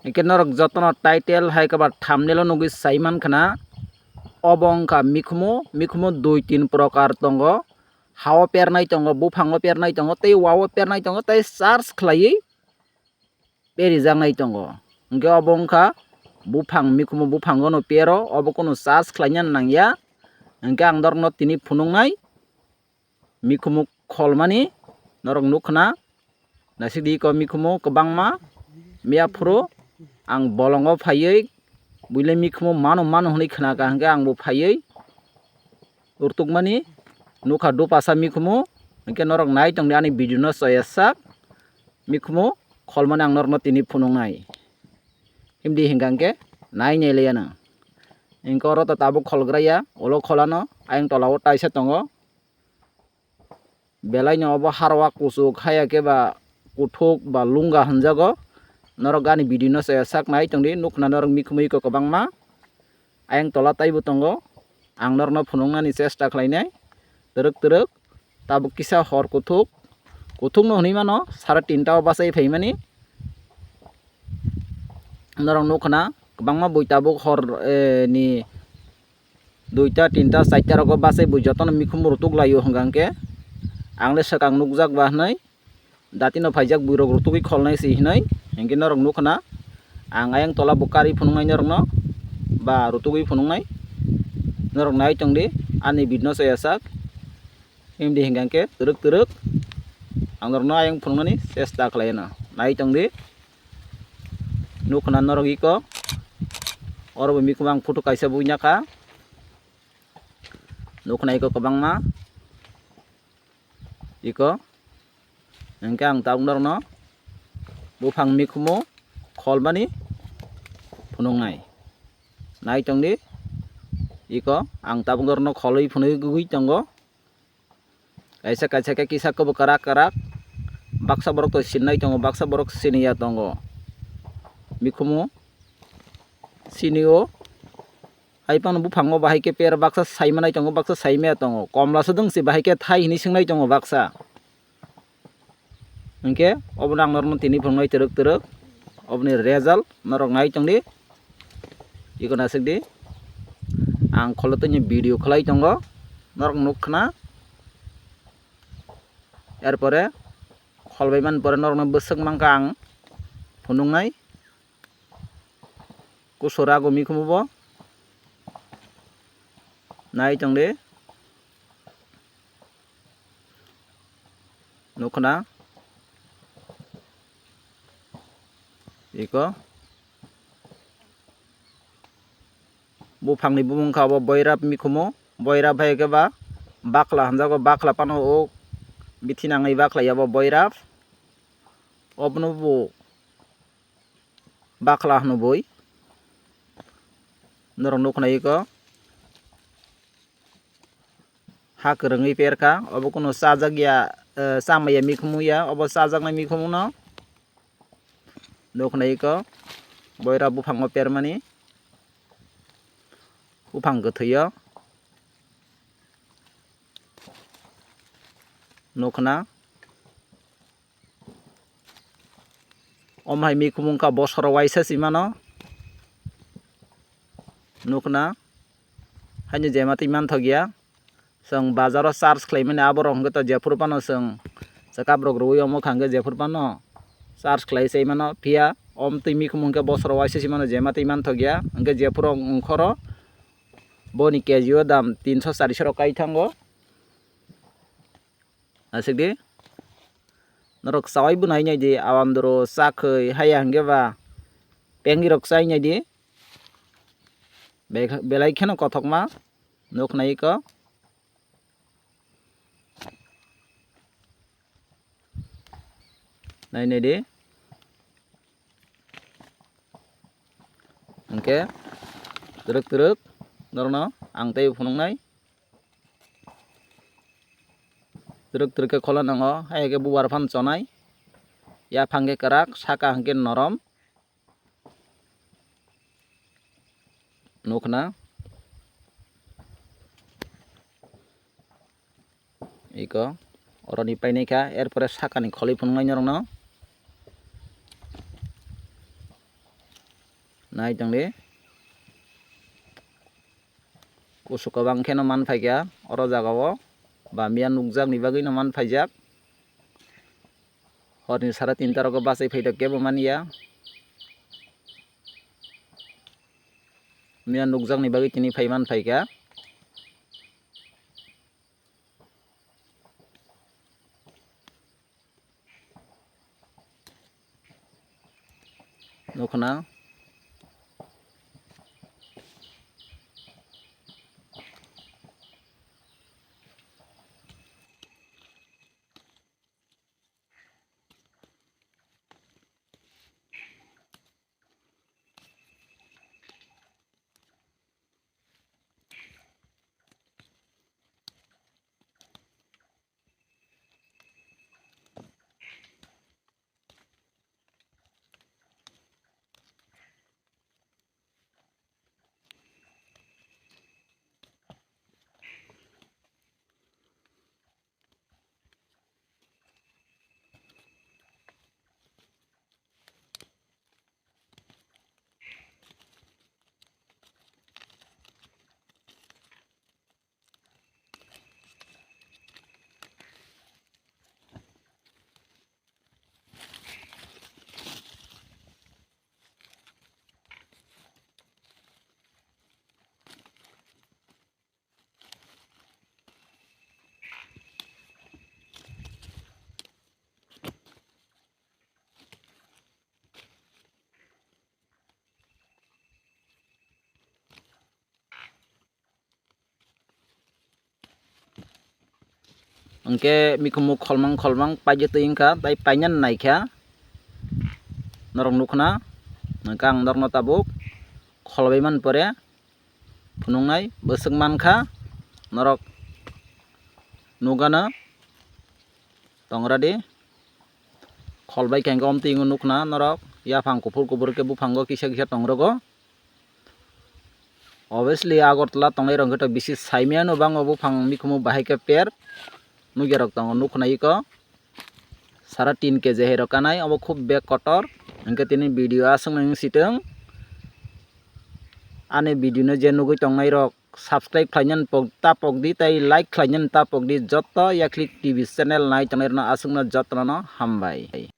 Engke norok jotono title hai kabar thumbnail nugi saiman khana obongka mikhumo 2-3 prokar tongo hawa pernai tongo buphango pernai tongo tei wawo pernai tongo tei search khlaiui perijangnai tongo engke obongka buphang mikhumo buphango no pero obo kono search khlaina nangya engke ang dorno tini phunungnai mikhumo kholmani norok nukkhana nasidi ko mikhumo kwbangma miapro ang bolongo phaiui buile mikhumo mano hwnui khnaka hingke angbo phaiui urtukmani nukha dupasa mikhumo hingke norok nai tongdi ani video no choyasak mikhumo kholmani ang norno tini phunungnai himdi hingkangke nainai leiyana hingke oro to tabuk kholgraya ulo kholano ayang tolao taisa tongo belai no obo harwa kusuk haya keba kuthuk ba lunga hinjago norok gani video no choyasak nai tongdi nukhna norok mikhumui ko kwbangma ayang tola taibo tongo ang norno phunungnani chesta khlainai torok tabuk kisa hor kuthuk no hwnui mano 3:30 o basai phaimani norok nukhana kwbangma bui tabuk hor ni 2ta 3ta 4ta rogo basai bui jotono mikhum rutuk laio hingkangke angle sakang nukjak ba hnai dati no phaijak bui rok rutugui kholnai si hnai hingke norok nukhana ang ayang tola bukari phunungnai norok no ba rutugui phunungnai norok nai tongdi ani video no choyasak himdi hingkangke torok ang norok no ayang phunungnani chesta khlaina nai tongdi nukhana norok iko oro mikhumo ang photo kaisa buinaka nukhana iko kwbangma iko engke ang tabuk norokno buphang mikhumo kholmani phunungnai nai tongdi iko ang tabuk norokno kholui phunugui tongo kaisa ke kisa ko karak baksa borok to sinnai tongo baksa borok siniya tongo mikhumo sinio haipano buphango bahaike per baksa saimanai tongo baksa saimaya tongo komla sodongsi bahaike thai hini singnai tongo baksa engke oboni ang norokno tini phunungnai torok oboni result norok nai tongdi iko nasikdi ang kholotoini video khlai tongo norok nukkhana erpore kholbaiman pore norokno bwswk mangka ang phunungnai kusurago mikhumo bo nai tongdi nukhana iko buphangni bumungkha bo boirap mikhumo boirap hai keba bakla hanjago bakla pano o bithi nangai bakla yabo boirap obno bo bakla hno boi norok nukhna iko ha kwrwngui perka obo kono chajakya chamaya mikhumo ya obo chajaknai mikhumo no nukhna iko boirap buphango permani buphang gwthio nukhna omhai mikhumo wngkha bosoro waisa simano nukhna haini jematui manthokya song bazaro search khlaimani aborok hingke to jephuru pano song chakap rok rwio mokha hingke jephuru pano search khlai sai mano phiya omtui mikhumo hingke bosoro waisa simano jematui manthokya hingke jephuru wngkhoro boni keji o dam 300-400 rok kai thango asikdi norok chawai bo nainai di awamdoro chakhoi haya hingke ba pengi rok chainai di belai kheno kothokma nukhna iko nainai di hingke torok norokno ang tei phunungnai torok ke kholanango hayake bubar phan chonai ya phangke kwrak saka hingke norom nukhna iko oroni painaikha erpore sakani kholui phunungnai norokno nai tongdi kusuk kabang kheno man phaikya oro jagao bamia nugjak ni bagui no man phaijak horni 3:30 ta rogo basai phaito kebo mania mia nugjak ni bagui tini phaiman phaikya nukna Angke mikumu kholmang paije tuingka tai painyan naikha norok nukna kang norno tabuk kholbaiman pore phunungnai bosuk mankha norok nugana tongradi kholbai kengkom tingu nukna norok yaphang kuphur ke buphango kisa tongrogo obviously Agartala tongnai rong to bisi saimya no bango buphang mikumu bahaika per nugerok tongo nukhnai ko 3.5 kg hero kanai abo khub bek kotor angke tini video asung nang siteng ane video no je nugui tongnai rok subscribe khlainyan pokdi tai like khlainyan pokdi joto yaklik tv channel nai tongnai no asung no joto no hambai.